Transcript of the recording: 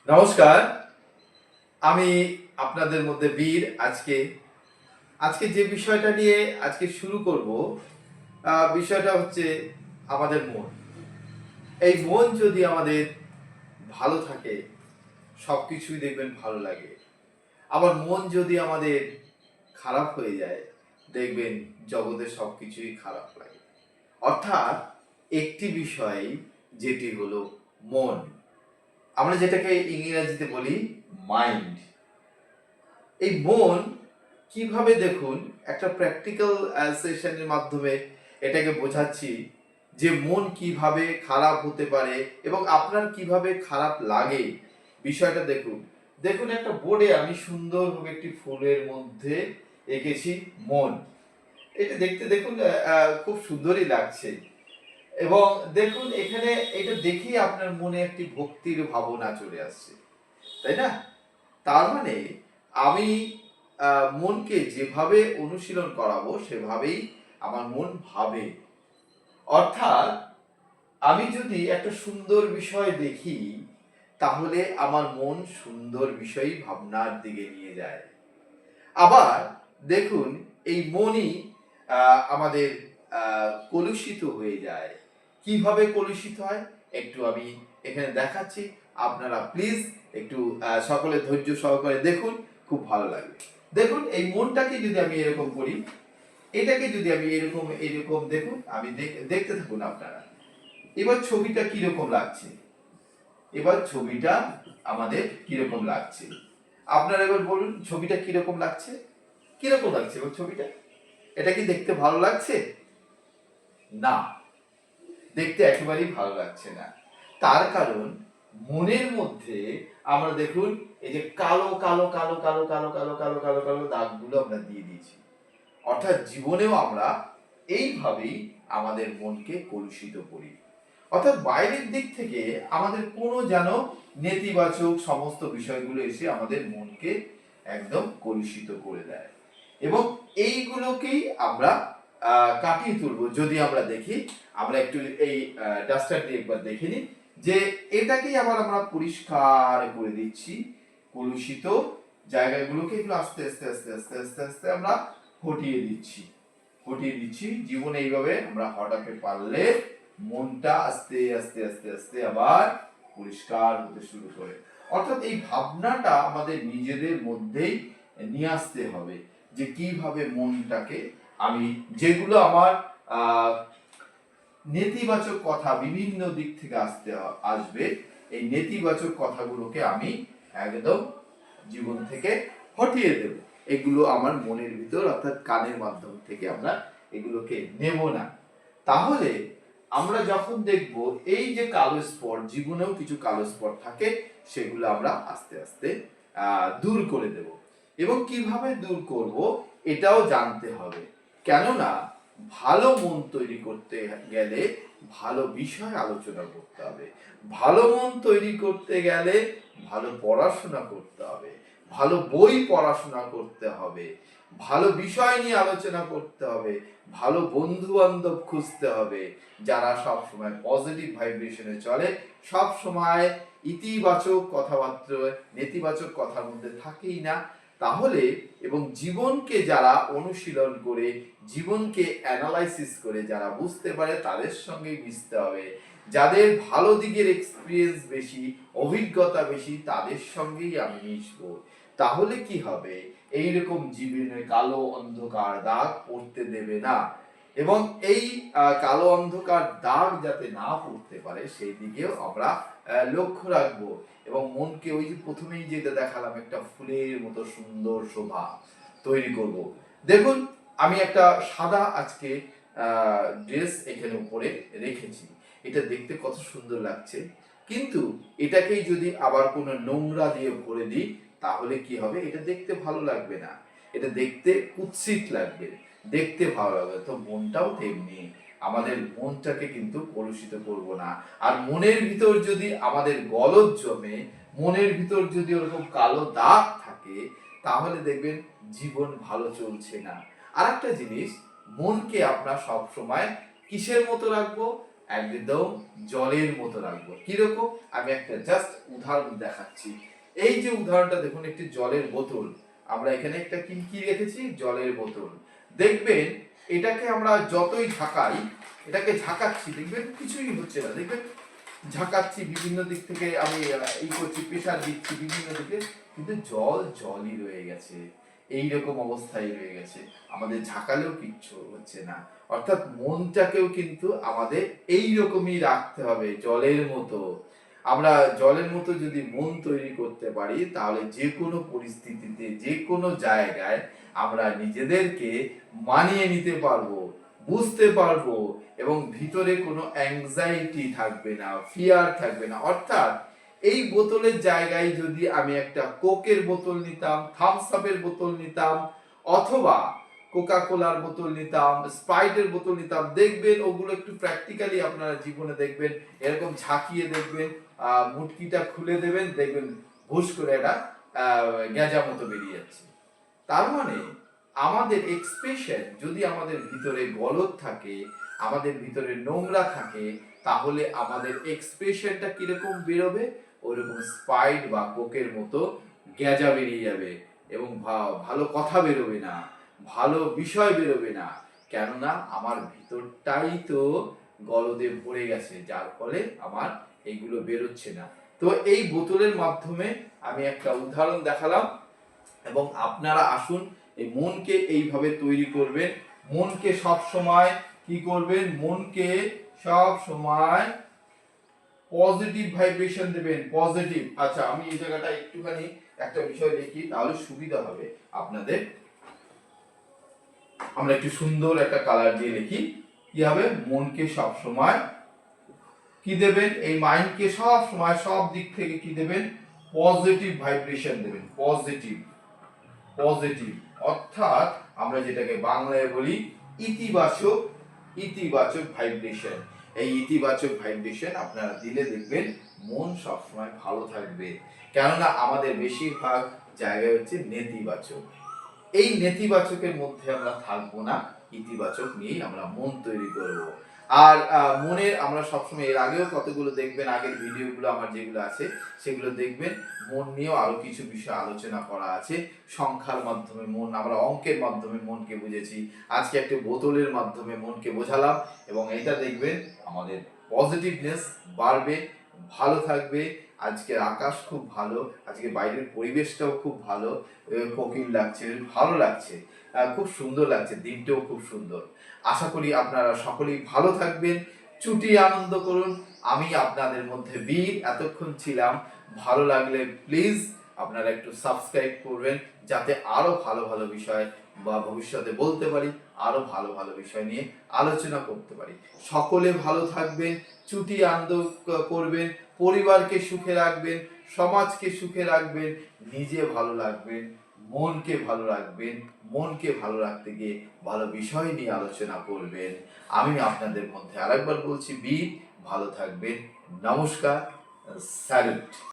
নমস্কার, আমি আপনাদের মধ্যে বীর। আজকে যে বিষয়টা নিয়ে আজকে শুরু করব, বিষয়টা হচ্ছে আমাদের মন। এই মন যদি আমাদের ভালো থাকে, সব কিছুই দেখবেন ভালো লাগে। আবার মন যদি আমাদের খারাপ হয়ে যায়, দেখবেন জগতে সব কিছুই খারাপ লাগে। অর্থাৎ একটি বিষয়, যেটি হলো মন। আমরা যেটাকে ইংরেজিতে বলি মাইন্ড। এই মন কিভাবে, দেখুন, একটা প্র্যাকটিক্যাল সেশনের মাধ্যমে এটাকে বোঝাচ্ছি যে মন কিভাবে খারাপ হতে পারে এবং আপনার কিভাবে খারাপ লাগে। বিষয়টা দেখুন। দেখুন, একটা বোর্ডে আমি সুন্দরভাবে একটি ফুলের মধ্যে এঁকেছি মন। এটা দেখতে দেখুন খুব সুন্দরই লাগছে। এবং দেখুন, এখানে এটা দেখেই আপনার মনে একটি ভক্তির ভাবনা চলে আসছে, তাই না? তার মানে আমি মনকে যেভাবে অনুশীলন করাবো সেভাবেই আমার মন ভাবে। অর্থাৎ আমি যদি একটা সুন্দর বিষয় দেখি, তাহলে আমার মন সুন্দর বিষয় ভাবনার দিকে নিয়ে যায়। আবার দেখুন, এই মনই আমাদের কলুষিত হয়ে যায়। কিভাবে কলুষিত হয় একটু আমি এখানে দেখাচ্ছি। আপনারা প্লিজ একটু সকলে ধৈর্য সহকারে দেখুন, খুব ভালো লাগবে। দেখুন, এই মনটাকে যদি আমি এরকম করি, এটাকে যদি আমি এরকম এরকম দেখুন, আমি দেখতে থাকুন আপনারা। এবার ছবিটা কিরকম লাগছে? এবার ছবিটা আমাদের কিরকম লাগছে? আপনারা এবার বলুন, ছবিটা কিরকম লাগছে? কিরকম লাগছে এবার ছবিটা? এটা কি দেখতে ভালো লাগছে? না, দেখতে একেবারেই ভালো লাগছে না। তার কারণ মনের মধ্যে আমরা দেখুন, এই যে কালো কালো কালো কালো কালো কালো কালো কালো কালো দাগগুলো আমরা দিয়ে দিয়েছি। অর্থাৎ জীবনেও আমরা এইভাবেই আমাদের মনকে কলুষিত করি। অর্থাৎ বাইরের দিক থেকে আমাদের কোনো যেন নেতিবাচক সমস্ত বিষয়গুলো এসে আমাদের মনকে একদম কলুষিত করে দেয়। এবং এইগুলোকেই আমরা কাটিয়ে তুলবো। যদি আমরা দেখি, আমরা একটু এই ডাস্টার দিয়ে একবার দেখে নিই যে এটাকেই আবার আমরা পরিষ্কার করে দিচ্ছি। কলুষিত জায়গাগুলোকে এগুলো আস্তে আস্তে আস্তে আস্তে আস্তে আস্তে আমরা হটিয়ে দিচ্ছি। জীবনে এইভাবে আমরা হটাতে পারলে মনটা আস্তে আস্তে আস্তে আস্তে আবার পরিষ্কার হতে শুরু করে। অর্থাৎ এই ভাবনাটা আমাদের নিজেদের মধ্যেই নিয়ে আসতে হবে যে কিভাবে মনটাকে আমি, যেগুলো আমার নেতিবাচক কথা বিভিন্ন দিক থেকে আসবে, এই নেতিবাচক কথাগুলোকে আমি একদম জীবন থেকে হটিয়ে দেব। এগুলো আমার মনের ভিতর, অর্থাৎ কানের মাধ্যম থেকে আমরা এগুলোকে নেব না। তাহলে আমরা যখন দেখব এই যে কালো স্পট, জীবনেও কিছু কালো স্পট থাকে, সেগুলো আমরা আস্তে আস্তে দূর করে দেব। এবং কিভাবে দূর করব এটাও জানতে হবে। কেননা ভালো মন তৈরি করতে গেলে ভালো বিষয় আলোচনা করতে হবে। ভালো মন তৈরি করতে গেলে ভালো পড়াশোনা করতে হবে, ভালো বই পড়াশোনা করতে হবে, ভালো বিষয় নিয়ে আলোচনা করতে হবে, ভালো বন্ধু বান্ধব খুঁজতে হবে যারা সব সময় পজিটিভ ভাইব্রেশনে চলে, সব সময় ইতিবাচক কথাবার্তা, নেতিবাচক কথার মধ্যে থাকেই না। তাহলে এবং জীবনকে যারা অনুশীলন করে, জীবনকে অ্যানালাইসিস করে যারা বুঝতে পারে, তাদের সঙ্গেই মিশতে হবে। যাদের ভালো দিকের এক্সপিরিয়েন্স বেশি, অভিজ্ঞতা বেশি, তাদের সঙ্গেই আমি মিশবো। তাহলে কি হবে, এইরকম জীবনে কালো অন্ধকার দাগ পড়তে দেবে না। এবং এই কালো অন্ধকার দাগ যাতে না পড়তে পারে সেই দিকেও আমরা লক্ষ্য রাখবো। এবং মনকে ওই যে প্রথমেই যেটা দেখালাম, একটা ফুলের মতো সুন্দর শোভা তৈরি করব। দেখুন, আমি একটা সাদা আজকে ড্রেস এখানে উপরে রেখেছি। এটা দেখতে কত সুন্দর লাগছে। কিন্তু এটাকেই যদি আবার কোনো নোংরা দিয়ে ভরে দিই, তাহলে কি হবে? এটা দেখতে ভালো লাগবে না, এটা দেখতে কুৎসিত লাগবে, দেখতে ভালো লাগবে। তো মনটাও তেমনি, আমাদের মনটাকে কিন্তু কলুষিত করব না। আর মনের ভিতর যদি আমাদের গলদ জমে, মনের ভিতর যদি ওরকম কালো দাগ থাকে, তাহলে দেখবেন জীবন ভালো চলছে না। আর একটা জিনিস, মনকে আমরা সব সময় কিসের মতো রাখবো? একদম জলের মতো রাখবো। কিরকম? আমি একটা জাস্ট উদাহরণ দেখাচ্ছি। এই যে উদাহরণটা দেখুন, একটি জলের বোতল, আমরা এখানে একটা কি রেখেছি, জলের বোতল। দেখবেন এটাকে আমরা যতই ঝাঁকাই, এটাকে ঝাঁকাচ্ছি, দেখবেন কিছুই হচ্ছে না, দেখবেন ঝাঁকাচ্ছি বিভিন্ন দিক থেকে, আমি এই করছি, প্রেশার দিচ্ছি বিভিন্ন দিকে, কিন্তু জলই রয়ে গেছে, এইরকম অবস্থায় রয়ে গেছে, আমাদের ঝাঁকালেও কিচ্ছু হচ্ছে না। অর্থাৎ মনটাকেও কিন্তু আমাদের এই রকমই রাখতে হবে, জলের মতো। আমরা জলের মতো যদি মন তৈরি করতে পারি, তাহলে যে কোনো পরিস্থিতিতে, যে কোনো জায়গায় আমরা নিজেদেরকে মানিয়ে নিতে পারবো, বুঝতে পারবো, এবং ভিতরে কোনো অ্যাংজাইটি থাকবে না, ফিয়ার থাকবে না। অর্থাৎ এই বোতলের জায়গায় যদি আমি একটা কোকের বোতল নিতাম, থামস আপের বোতল নিতাম, অথবা কোকা কোলার বোতল নিতাম, স্প্রাইটের বোতল নিতাম, দেখবেন ওগুলো একটু প্র্যাকটিক্যালি আপনারা জীবনে দেখবেন, এরকম ঝাঁকিয়ে দেখবেন, মুটকিটা খুলে দেবেন, দেখবেন ভুস করে এটা গেঁজা মতো বেরিয়ে যাচ্ছে। তার মানে আমাদের এক্সপ্রেশন যদি আমাদের ভিতরে গলদ থাকে, আমাদের ভিতরে নোংরা থাকে, তাহলে আমাদের এক্সপ্রেশনটা কিরকম বেরোবে? ওইরকম স্পাইট বা কোকের মতো গেঁজা বেরিয়ে যাবে, এবং ভালো কথা বেরোবে না, ভালো বিষয় বেরোবে না। কেননা আমার ভিতরটাই তো গলদে ভরে গেছে, যার ফলে আমার এইগুলো বেরোচ্ছে না। তো এই বোতলের মাধ্যমে আমি একটা উদাহরণ দেখালাম, এবং আপনারা আসুন এই মনকে এইভাবে তৈরি করবেন। মনকে সব সময় কি করবেন? মনকে সব সময় পজিটিভ ভাইব্রেশন দেবেন, পজিটিভ। আচ্ছা, আমি এই জায়গাটা একটুখানি একটা বিষয় লিখি, তাহলে সুবিধা হবে আপনাদের। আমরা একটু সুন্দর একটা কালার দিয়ে লিখি। কি হবে? মনকে সব সময় কি দেবেন? এই মাইন্ডকে সব সময় সব দিক থেকে কি দেবেন? পজিটিভ ভাইব্রেশন দেবেন, পজিটিভ, পজিটিভ। অর্থাৎ আমরা যেটাকে বাংলায় বলি ইতিবাচক, ইতিবাচক ভাইব্রেশন। এই ইতিবাচক ভাইব্রেশন আপনারা দিলে দেখবেন মন সবসময় ভালো থাকবে। কেননা আমাদের বেশিরভাগ জায়গায় হচ্ছে নেতিবাচক। এই নেতিবাচকের মধ্যে আমরা থাকবো না, ইতিবাচক নিয়েই আমরা মন তৈরি করব। আর মনের আমরা সবসময়, এর আগেও কতগুলো দেখবেন, আগের ভিডিওগুলো আমার যেগুলো আছে সেগুলো দেখবেন, মন নিয়েও আরো কিছু বিষয় আলোচনা করা আছে। সংখ্যার মাধ্যমে মন, আমরা অঙ্কের মাধ্যমে মনকে বুঝেছি, আজকে একটা বোতলের মাধ্যমে মনকে বোঝালাম, এবং এটা দেখবেন আমাদের পজিটিভনেস বাড়বে, ভালো থাকবে। আজকের আকাশ খুব ভালো, আজকে বাইরের পরিবেশটাও খুব ভালো, কোকিল লাগছে, ভালো লাগছে, খুব সুন্দর লাগছে, দিনটাও খুব সুন্দর। আশা করি আপনারা সকলেই ভালো থাকবেন, ছুটি আনন্দ করুন। আমি আপনাদের মধ্যে বীর, এতক্ষণ ছিলাম। ভালো লাগলে প্লিজ আপনারা একটু সাবস্ক্রাইব করবেন, যাতে আরো ভালো ভালো বিষয় বা ভবিষ্যতে বলতে পারি, আরো ভালো ভালো বিষয় নিয়ে আলোচনা করতে পারি। সকলে ভালো থাকবেন, ছুটি আনন্দ করবেন, পরিবারকে সুখে রাখবেন, সমাজকে সুখে রাখবেন, নিজে ভালো রাখবেন, মনকে ভালো রাখবেন। মনকে ভালো রাখতে গিয়ে ভালো বিষয় নিয়ে আলোচনা করবেন। আমি আপনাদের মধ্যে আরেকবার বলছি, বীর, ভালো থাকবেন। নমস্কার, স্যালুট।